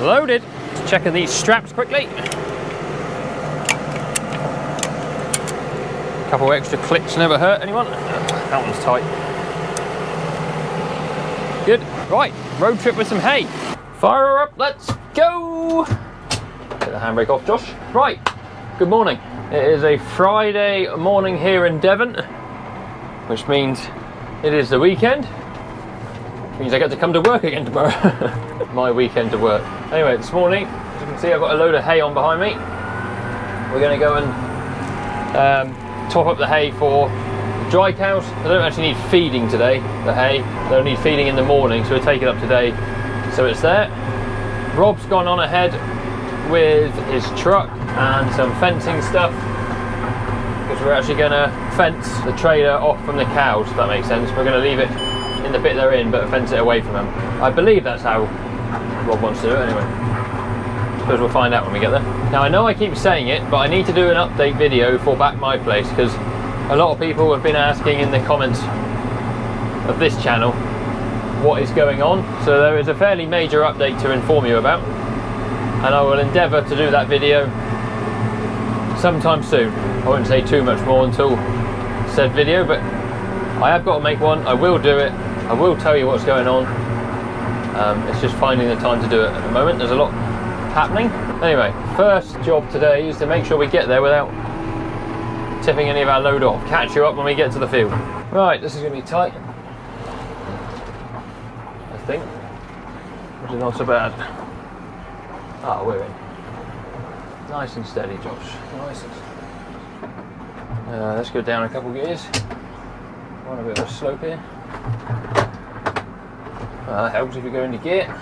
loaded. Just checking these straps quickly. A couple extra clicks never hurt anyone. That one's tight. Good. Right, road trip with some hay. Fire her up, let's go. Get the handbrake off, Josh. Right, good morning. It is a Friday morning here in Devon, which means it is the weekend. Means I get to come to work again tomorrow. My weekend to work. Anyway, this morning, as you can see, I've got a load of hay on behind me. We're going to go and top up the hay for the dry cows. I don't actually need feeding today, the hay. I don't need feeding in the morning, so we'll take it up today. So it's there. Rob's gone on ahead with his truck and some fencing stuff, because we're actually going to fence the trailer off from the cows, if that makes sense. We're going to leave it in the bit they're in, but fence it away from them. I believe that's how Rob wants to do it anyway. I suppose we'll find out when we get there. Now I know I keep saying it, but I need to do an update video for Back My Place, because a lot of people have been asking in the comments of this channel what is going on. So there is a fairly major update to inform you about, and I will endeavour to do that video sometime soon. I won't say too much more until said video, but I have got to make one. I will do it. I will tell you what's going on. It's just finding the time to do it at the moment. There's a lot happening. Anyway, first job today is to make sure we get there without tipping any of our load off. Catch you up when we get to the field. Right, this is going to be tight, I think, which is not so bad. Ah, we're in. Nice and steady, Josh. Nice and steady. Let's go down a couple gears. On a bit of a slope here. That helps if you go into gear.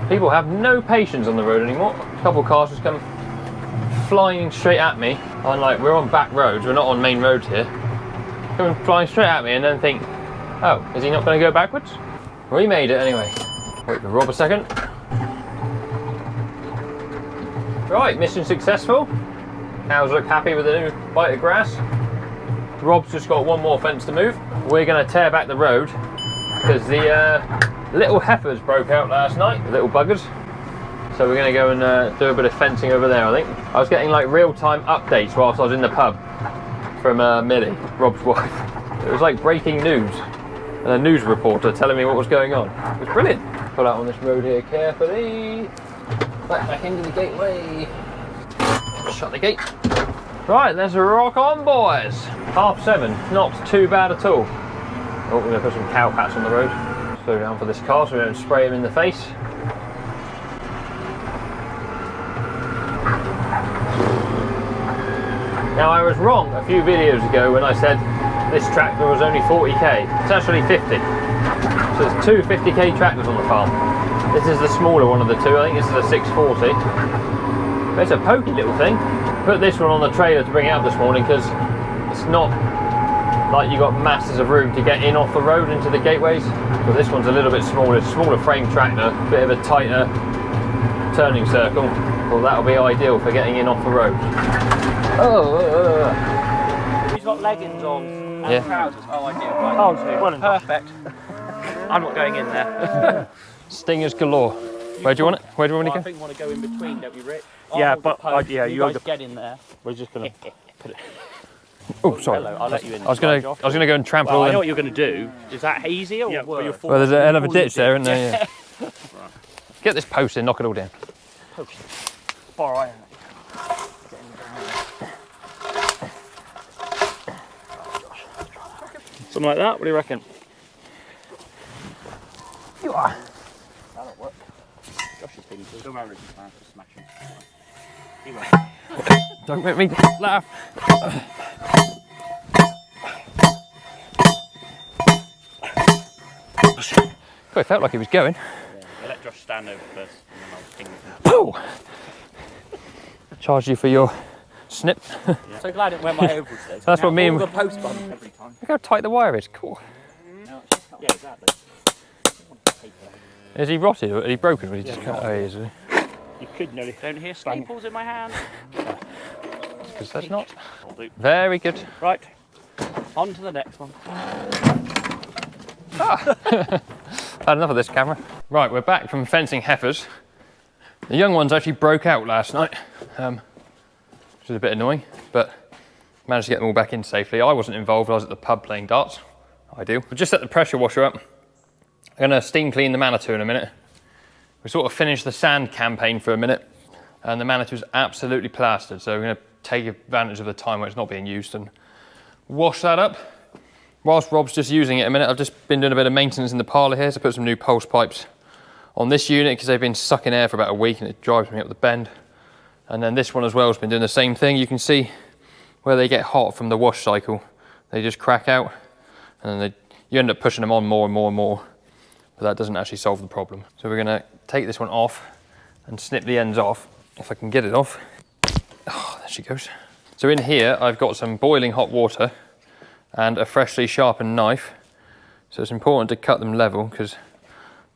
People have no patience on the road anymore. A couple of cars just come flying straight at me. I'm like, we're on back roads, we're not on main roads here. Coming flying straight at me and then think, oh, is he not going to go backwards? Well, he made it anyway. Wait for Rob a second. Right, mission successful. Cows look happy with the new bite of grass. Rob's just got one more fence to move. We're going to tear back the road because the little heifers broke out last night, the little buggers. So we're going to go and do a bit of fencing over there, I think. I was getting like real-time updates whilst I was in the pub from Millie, Rob's wife. It was like breaking news and a news reporter telling me what was going on. It was brilliant. Pull out on this road here carefully. Back into the gateway. Shut the gate. Right, let's rock on, boys. 7:30, not too bad at all. Oh, we're going to put some cow pats on the road. Slow down for this car so we don't spray him in the face. Now I was wrong a few videos ago when I said this tractor was only 40k. It's actually 50. So there's two 50k tractors on the farm. This is the smaller one of the two. I think this is a 640. But it's a pokey little thing. Put this one on the trailer to bring it out this morning because it's not like you got masses of room to get in off the road into the gateways. But this one's a little bit smaller, smaller frame tractor, bit of a tighter turning circle. Well, that'll be ideal for getting in off the road. He's got leggings on and trousers. Oh, I do. Right. Oh, well and perfect. I'm not going in there. Stingers galore. Where do you want it? Where do you want me to go? I think we want to go in between, don't we, Rick? Yeah, but yeah, you guys get in there. We're just gonna put it. Oh, sorry. Hello, I'll let you in. I was gonna go and trample. Well, I them. know what you're gonna do. Is that easier or worse? Well, there's a hell of a ditch there, isn't there? Yeah. Right. Get this post in, knock it all down. Post. Far iron. Something like that. What do you reckon? You are. That'll work. Josh is feeling good. Don't worry, Ricky, man. Just smash him. He won't. Don't make me laugh. Oh, it felt like he was going. Yeah, let Josh stand over first, and then I'll ping him. Oh! Charge you for your snip. Yeah. So glad it went my oval today. That's what me and the post bump every time. Look how tight the wire is. Cool. No, yeah, exactly. Is he rotted or is he broken? Or he just can't? Oh, he is. You could nearly. Don't hear staples in my hand. Because that's not. Very good. Right. On to the next one. Ah. Had enough of this camera. Right, we're back from fencing heifers. The young ones actually broke out last night, which was a bit annoying, but managed to get them all back in safely. I wasn't involved, I was at the pub playing darts. Ideal. We just set the pressure washer up. I'm gonna steam clean the Manitou in a minute. We sort of finished the sand campaign for a minute, and the Manitou's absolutely plastered, so we're gonna take advantage of the time where it's not being used and wash that up. Whilst Rob's just using it a minute, I've just been doing a bit of maintenance in the parlour here, so I put some new pulse pipes on this unit because they've been sucking air for about a week and it drives me up the bend. And then this one as well has been doing the same thing. You can see where they get hot from the wash cycle, they just crack out, and then you end up pushing them on more and more and more, but that doesn't actually solve the problem. So we're gonna take this one off and snip the ends off, if I can get it off. Oh, there she goes. So in here, I've got some boiling hot water and a freshly sharpened knife. So it's important to cut them level because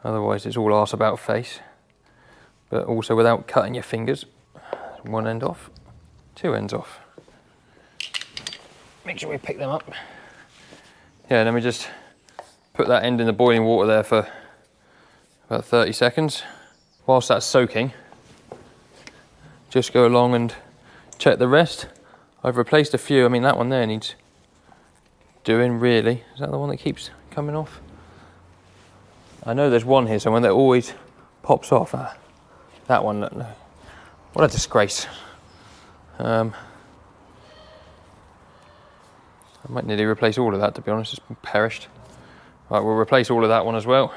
otherwise it's all arse about face, but also without cutting your fingers. One end off, two ends off. Make sure we pick them up. Yeah, then we just put that end in the boiling water there for about 30 seconds. Whilst that's soaking, just go along and check the rest. I've replaced a few. I mean, that one there needs doing, really. Is that the one that keeps coming off? I know there's one here somewhere that always pops off. That one, look, no. What a disgrace. I might nearly replace all of that, to be honest. It's perished. Right, we'll replace all of that one as well.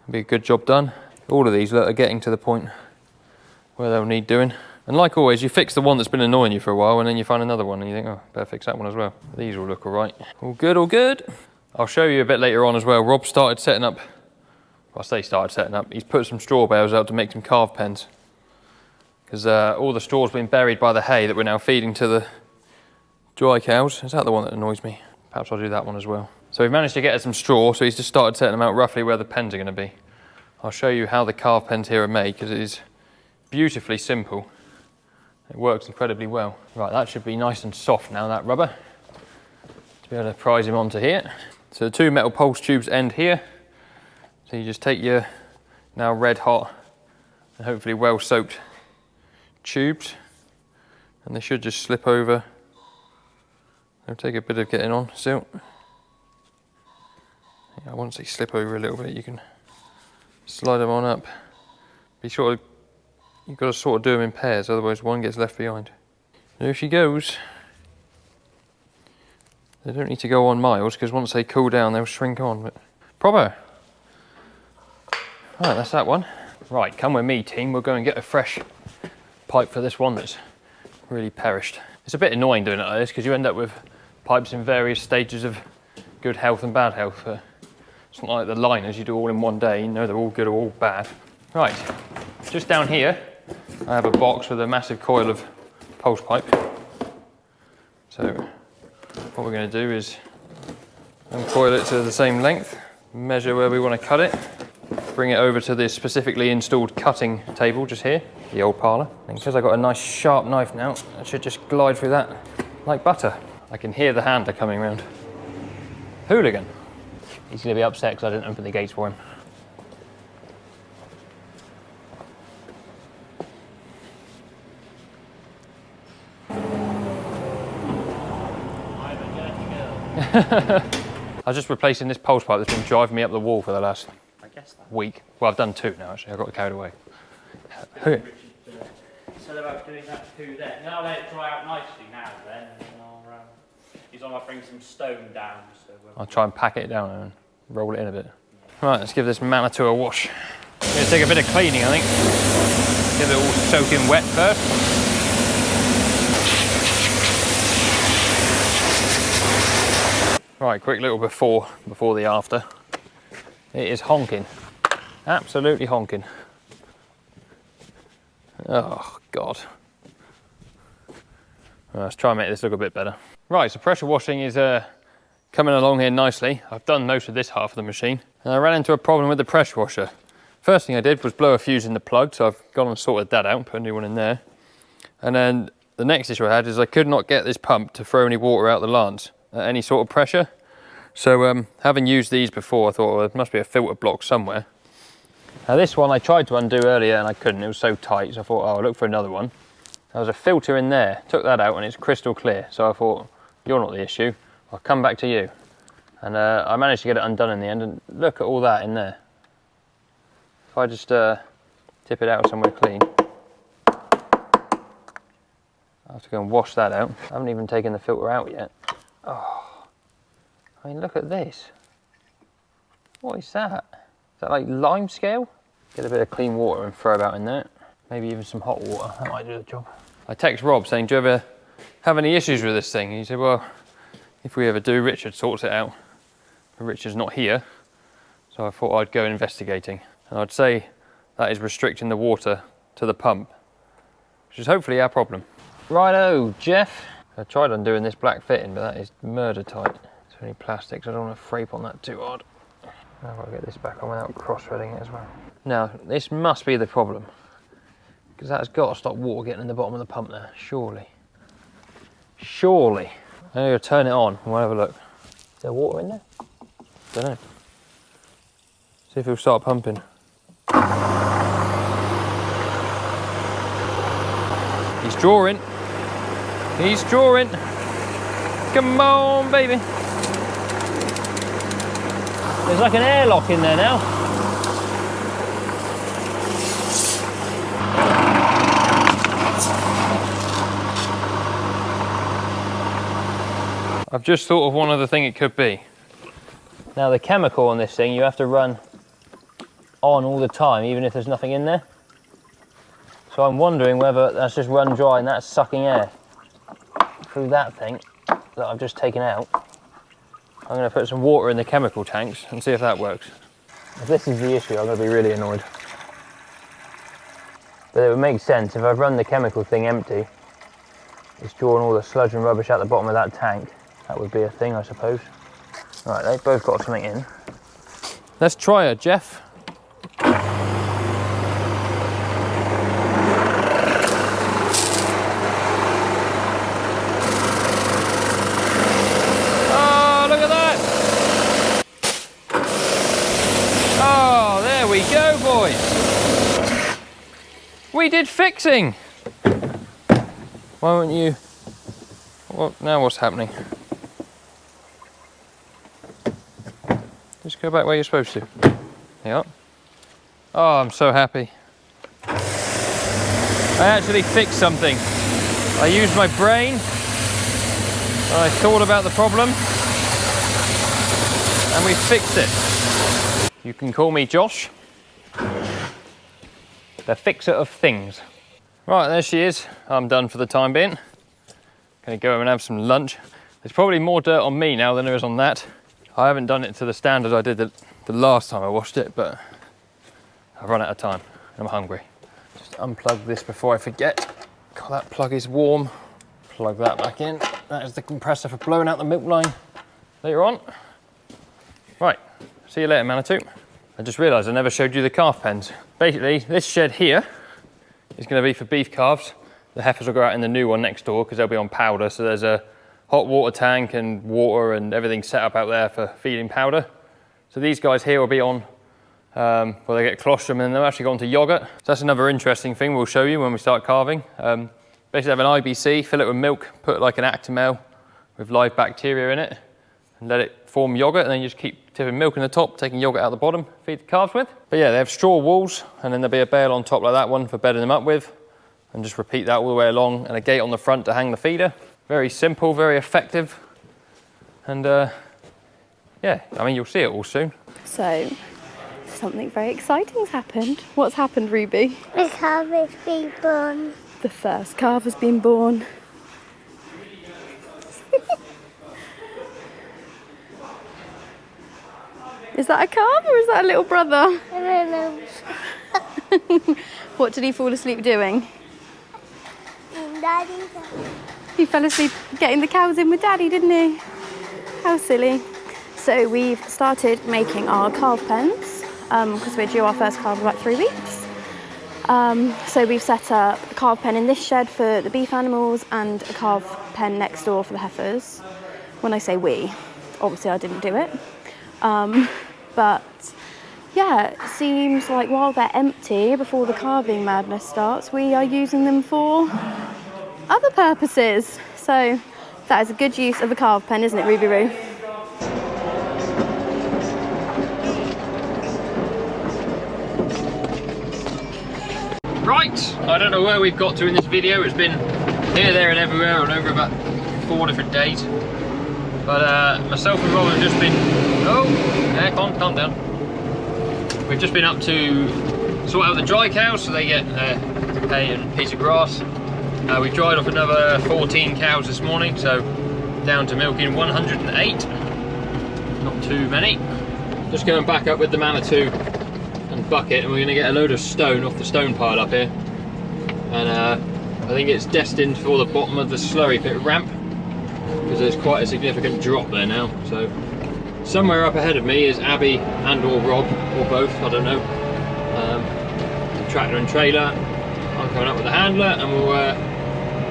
It'll be a good job done. All of these are getting to the point where they'll need doing. And like always, you fix the one that's been annoying you for a while and then you find another one and you think, oh, better fix that one as well. These will look all right. All good, all good. I'll show you a bit later on as well. Rob started setting up, well, I say started setting up, he's put some straw bales out to make some calf pens. Because all the straw's been buried by the hay that we're now feeding to the dry cows. Is that the one that annoys me? Perhaps I'll do that one as well. So we've managed to get some straw, so he's just started setting them out roughly where the pens are going to be. I'll show you how the calf pens here are made because it is beautifully simple. It works incredibly well. Right, that should be nice and soft now, that rubber, to be able to prise him onto here. So the two metal pulse tubes end here. So you just take your now red hot and hopefully well soaked tubes, and they should just slip over. They'll take a bit of getting on still. Yeah, once they slip over a little bit, you can slide them on up. Be sure to, you've got to sort of do them in pairs, otherwise one gets left behind. There she goes. They don't need to go on miles because once they cool down, they'll shrink on. But proper. Right, that's that one. Right, come with me, team. We'll go and get a fresh pipe for this one that's really perished. It's a bit annoying doing it like this because you end up with pipes in various stages of good health and bad health. It's not like the liners you do all in one day, you know they're all good or all bad. Right, just down here I have a box with a massive coil of pulse pipe. So what we're going to do is uncoil it to the same length, measure where we want to cut it, bring it over to this specifically installed cutting table just here, the old parlour. And because I've got a nice sharp knife now, I should just glide through that like butter. I can hear the handler coming round. Hooligan. He's going to be upset because I didn't open the gates for him. I was just replacing this pulse pipe that's been driving me up the wall for the last week. Well, I've done two now actually, I got carried away. Said about doing that too there. Now let it dry out nicely now then, and then he's on, I'll bring some stone down. So I'll try and pack it down and roll it in a bit. Right, let's give this Manitou a wash. I'm going to take a bit of cleaning, I think. Get it all soaking wet first. Right, quick little before the after. It is honking. Absolutely honking. Oh, God. Let's try and make this look a bit better. Right, so pressure washing is coming along here nicely. I've done most of this half of the machine. And I ran into a problem with the pressure washer. First thing I did was blow a fuse in the plug, so I've gone and sorted that out and put a new one in there. And then the next issue I had is I could not get this pump to throw any water out the lance at any sort of pressure. So having used these before, I thought, well, there must be a filter block somewhere. Now this one I tried to undo earlier and I couldn't, it was so tight, so I thought, oh, I'll look for another one. There was a filter in there, took that out and it's crystal clear, so I thought, you're not the issue, I'll come back to you. And I managed to get it undone in the end, and look at all that in there. If I just tip it out somewhere clean. I have to go and wash that out. I haven't even taken the filter out yet. Oh, I mean, look at this. What is that? Is that like lime scale? Get a bit of clean water and throw about in there. Maybe even some hot water, that might do the job. I text Rob saying, do you ever have any issues with this thing? And he said, well, if we ever do, Richard sorts it out. But Richard's not here, so I thought I'd go investigating. And I'd say that is restricting the water to the pump, which is hopefully our problem. Righto, Jeff. I tried undoing this black fitting, but that is murder tight. It's only plastic, so I don't want to frape on that too hard. Now I've got to get this back on without cross-threading it as well. Now, this must be the problem, because that's got to stop water getting in the bottom of the pump there, surely. Surely. I'm going to turn it on and we'll have a look. Is there water in there? Don't know. See if it'll start pumping. He's drawing. He's drawing. Come on, baby. There's like an airlock in there now. I've just thought of one other thing it could be. Now the chemical on this thing, you have to run on all the time, even if there's nothing in there. So I'm wondering whether that's just run dry and that's sucking air through that thing that I've just taken out. I'm going to put some water in the chemical tanks and see if that works. If this is the issue, I'm going to be really annoyed. But it would make sense if I've run the chemical thing empty, it's drawing all the sludge and rubbish out the bottom of that tank. That would be a thing, I suppose. Right, they've both got something in. Let's try her, Jeff. Oh, look at that! Oh, there we go, boys. We did fixing. Why won't you... Well, now what's happening? Just go back where you're supposed to. Yep. Oh, I'm so happy. I actually fixed something. I used my brain. I thought about the problem. And we fixed it. You can call me Josh. The fixer of things. Right, there she is. I'm done for the time being. Gonna go and have some lunch. There's probably more dirt on me now than there is on that. I haven't done it to the standard I did the last time I washed it, but I've run out of time. I'm hungry. Just unplug this before I forget. God, that plug is warm. Plug that back in. That is the compressor for blowing out the milk line later on. Right, see you later, Manitou. I just realised I never showed you the calf pens. Basically, this shed here is going to be for beef calves. The heifers will go out in the new one next door because they'll be on powder, so there's a hot water tank and water and everything set up out there for feeding powder. So these guys here will be on, well, they get colostrum and they'll actually go on to yogurt. So that's another interesting thing we'll show you when we start calving. Basically have an IBC, fill it with milk, put like an Actimel with live bacteria in it and let it form yogurt, and then you just keep tipping milk in the top, taking yogurt out the bottom, feed the calves with. But yeah, they have straw walls and then there'll be a bale on top like that one for bedding them up with, and just repeat that all the way along, and a gate on the front to hang the feeder. Very simple, very effective, and yeah, I mean, you'll see it all soon. So, something very exciting's happened. What's happened, Ruby? The calf has been born. The first calf has been born. Is that a calf or is that a little brother? I don't know. What did he fall asleep doing? Daddy. He fell asleep getting the cows in with Daddy, didn't he? How silly. So we've started making our calf pens because we're due our first calf in about 3 weeks. So we've set up a calf pen in this shed for the beef animals and a calf pen next door for the heifers. When I say we, obviously I didn't do it. But yeah, it seems like while they're empty, before the carving madness starts, we are using them for other purposes. So that is a good use of a carve pen, isn't it, Ruby Roo? Right, I don't know where we've got to in this video. It's been here, there and everywhere and over about 4 different days. But myself and Rob have just been, calm down. We've just been up to sort out the dry cows so they get hay and a piece of grass. We dried off another 14 cows this morning, so down to milking 108. Not too many. Just going back up with the Manitou and bucket, and we're going to get a load of stone off the stone pile up here. And I think it's destined for the bottom of the slurry pit ramp, because there's quite a significant drop there now. So somewhere up ahead of me is Abby and or Rob, or both, I don't know. Tractor and trailer. I'm coming up with the handler, and we'll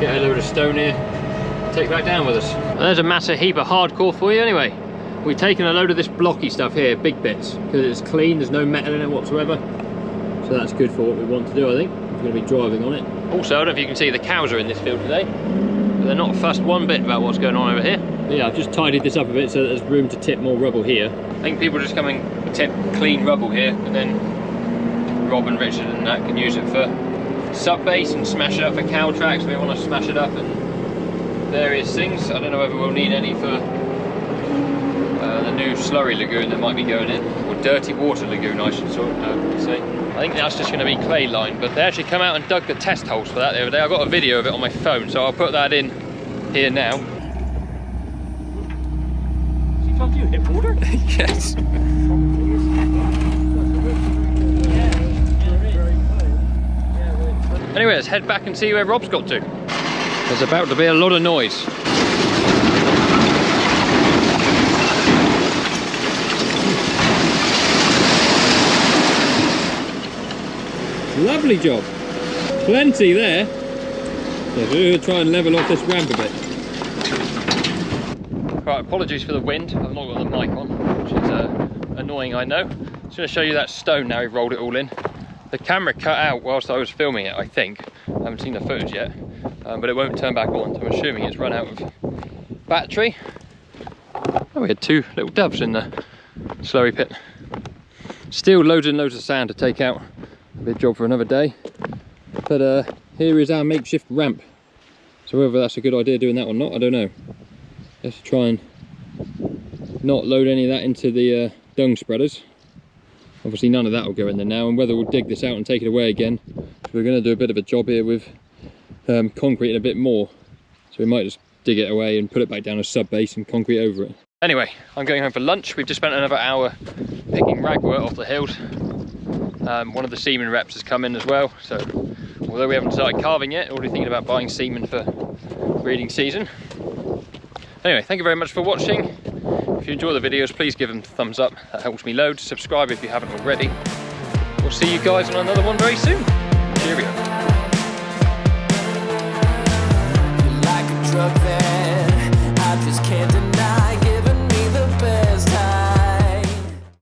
get a load of stone here, take back down with us. And there's a massive heap of hardcore for you anyway. We've taken a load of this blocky stuff here, big bits, because it's clean, there's no metal in it whatsoever. So that's good for what we want to do, I think. We're going to be driving on it. Also, I don't know if you can see, the cows are in this field today, but they're not fussed one bit about what's going on over here. But yeah, I've just tidied this up a bit so that there's room to tip more rubble here. I think people just come and tip clean rubble here, and then Rob and Richard and that can use it for sub base and smash it up for cow tracks. We want to smash it up and various things. I don't know whether we'll need any for the new slurry lagoon that might be going in, or dirty water lagoon I should say. I think that's just going to be clay lined, but they actually come out and dug the test holes for that the other day. I got a video of it on my phone, so I'll put that in here now. Did you hit water? Yes. Anyway, let's head back and see where Rob's got to. There's about to be a lot of noise. Lovely job. Plenty there. Yeah, we're going to try and level off this ramp a bit. Right, apologies for the wind. I've not got the mic on, which is annoying, I know. I'm just going to show you that stone now. We've rolled it all in. The camera cut out whilst I was filming it, I think. I haven't seen the footage yet, but it won't turn back on, so I'm assuming it's run out of battery. Oh, we had 2 little doves in the slurry pit. Still loads and loads of sand to take out. A big job for another day. But here is our makeshift ramp. So whether that's a good idea doing that or not, I don't know. Let's try and not load any of that into the dung spreaders. Obviously none of that will go in there now, and whether we'll dig this out and take it away again. So we're going to do a bit of a job here with concrete and a bit more. So we might just dig it away and put it back down as sub base and concrete over it. Anyway, I'm going home for lunch. We've just spent another hour picking ragwort off the hills. One of the semen reps has come in as well, so although we haven't started carving yet, already thinking about buying semen for breeding season. Anyway, thank you very much for watching. If you enjoy the videos, please give them a thumbs up, that helps me loads. Subscribe if you haven't already. We'll see you guys on another one very soon. Cheerio. Like a drug that I just can't deny.